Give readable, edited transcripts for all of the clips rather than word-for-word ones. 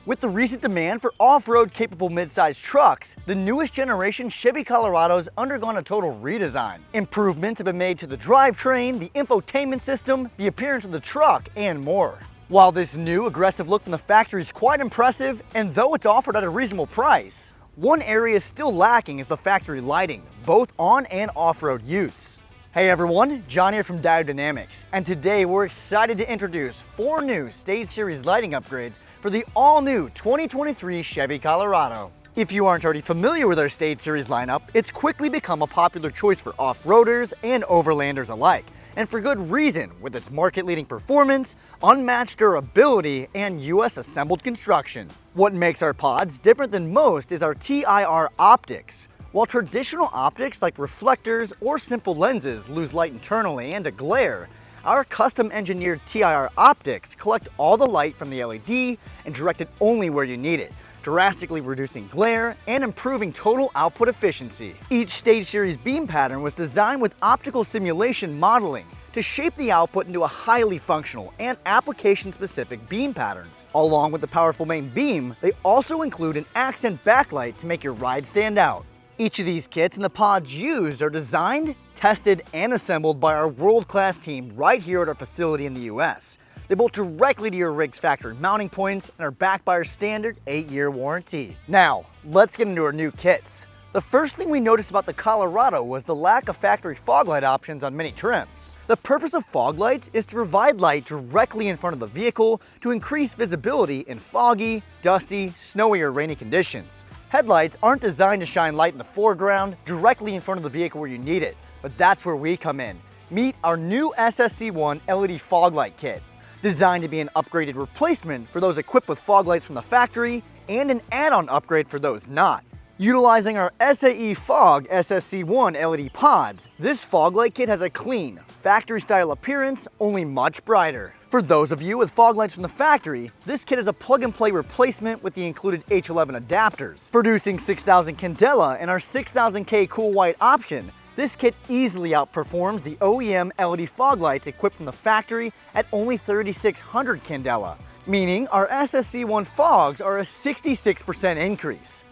With the recent demand for off-road capable mid-sized trucks, the newest generation Chevy Colorado has undergone a total redesign. Improvements have been made to the drivetrain, the infotainment system, the appearance of the truck, and more. While this new aggressive look from the factory is quite impressive, and though it's offered at a reasonable price, one area still lacking is the factory lighting, both on and off-road use. Hey everyone, John here from Diode Dynamics, and today we're excited to introduce 4 new Stage Series lighting upgrades for the all-new 2023 Chevy Colorado. If you aren't already familiar with our Stage Series lineup, it's quickly become a popular choice for off-roaders and overlanders alike, and for good reason, with its market-leading performance, unmatched durability, and US assembled construction. What makes our pods different than most is our TIR optics. While traditional optics like reflectors or simple lenses lose light internally and to glare, our custom engineered TIR optics collect all the light from the LED and direct it only where you need it, drastically reducing glare and improving total output efficiency. Each Stage Series beam pattern was designed with optical simulation modeling to shape the output into a highly functional and application-specific beam patterns. Along with the powerful main beam, they also include an accent backlight to make your ride stand out. Each of these kits and the pods used are designed, tested, and assembled by our world-class team right here at our facility in the US. They bolt directly to your rig's factory mounting points and are backed by our standard 8-year warranty. Now, let's get into our new kits. The first thing we noticed about the Colorado was the lack of factory fog light options on many trims. The purpose of fog lights is to provide light directly in front of the vehicle to increase visibility in foggy, dusty, snowy, or rainy conditions. Headlights aren't designed to shine light in the foreground directly in front of the vehicle where you need it, but that's where we come in. Meet our new SSC1 LED fog light kit. Designed to be an upgraded replacement for those equipped with fog lights from the factory and an add-on upgrade for those not. Utilizing our SAE Fog SSC1 LED pods, this fog light kit has a clean, factory-style appearance, only much brighter. For those of you with fog lights from the factory, this kit is a plug-and-play replacement with the included H11 adapters. Producing 6,000 candela and our 6,000K cool white option, this kit easily outperforms the OEM LED fog lights equipped from the factory at only 3,600 candela, meaning our SSC1 fogs are a 66% increase.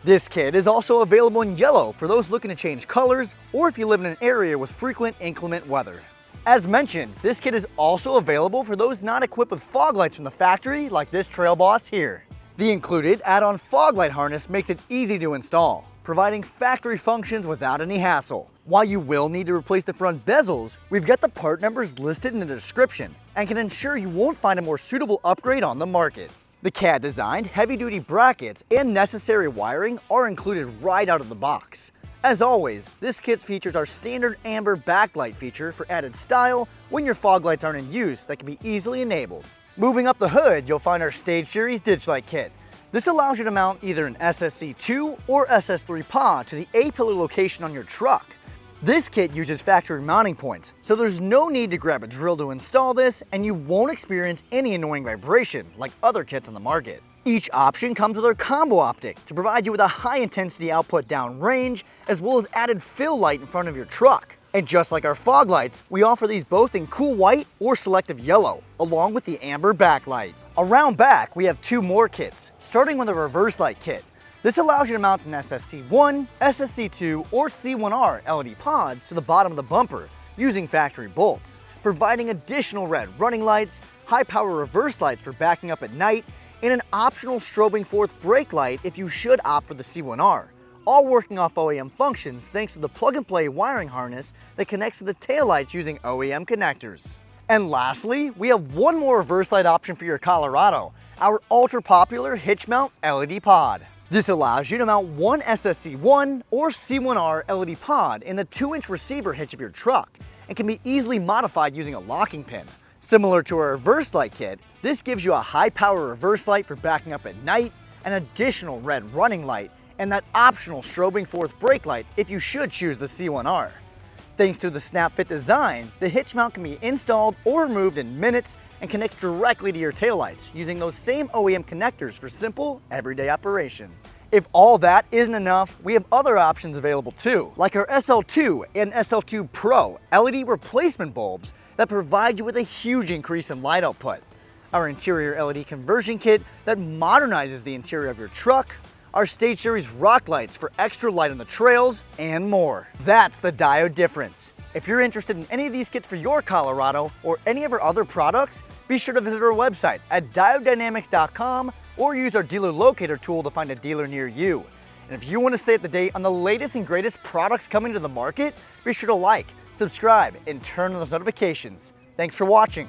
This kit is also available in yellow for those looking to change colors or if you live in an area with frequent inclement weather. As mentioned, this kit is also available for those not equipped with fog lights from the factory like this Trail Boss here. The included add-on fog light harness makes it easy to install, providing factory functions without any hassle. While you will need to replace the front bezels, we've got the part numbers listed in the description and can ensure you won't find a more suitable upgrade on the market. The CAD-designed heavy-duty brackets and necessary wiring are included right out of the box. As always, this kit features our standard amber backlight feature for added style when your fog lights aren't in use that can be easily enabled. Moving up the hood, you'll find our Stage Series ditch light kit. This allows you to mount either an SSC2 or SS3 pod to the A-pillar location on your truck. This kit uses factory mounting points, so there's no need to grab a drill to install this, and you won't experience any annoying vibration like other kits on the market. Each option comes with our combo optic to provide you with a high-intensity output downrange, as well as added fill light in front of your truck. And just like our fog lights, we offer these both in cool white or selective yellow, along with the amber backlight. Around back, we have 2 more kits, starting with a reverse light kit. This allows you to mount an SSC1, SSC2, or C1R LED pods to the bottom of the bumper using factory bolts, providing additional red running lights, high-power reverse lights for backing up at night, and an optional strobing forth brake light if you should opt for the C1R, all working off OEM functions thanks to the plug-and-play wiring harness that connects to the taillights using OEM connectors. And lastly, we have one more reverse light option for your Colorado, our ultra-popular HitchMount LED pod. This allows you to mount one SSC1 or C1R LED pod in the 2-inch receiver hitch of your truck and can be easily modified using a locking pin. Similar to our reverse light kit, this gives you a high-power reverse light for backing up at night, an additional red running light, and that optional strobing forth brake light if you should choose the C1R. Thanks to the snap fit design, the hitch mount can be installed or removed in minutes and connects directly to your taillights using those same OEM connectors for simple, everyday operation. If all that isn't enough, we have other options available too, like our SL2 and SL2 Pro LED replacement bulbs that provide you with a huge increase in light output. our interior LED conversion kit that modernizes the interior of your truck, our Stage Series rock lights for extra light on the trails, and more. That's the Diode difference. If you're interested in any of these kits for your Colorado or any of our other products, be sure to visit our website at diodedynamics.com or use our dealer locator tool to find a dealer near you. And if you want to stay up to date on the latest and greatest products coming to the market, be sure to like, subscribe, and turn on those notifications. Thanks for watching.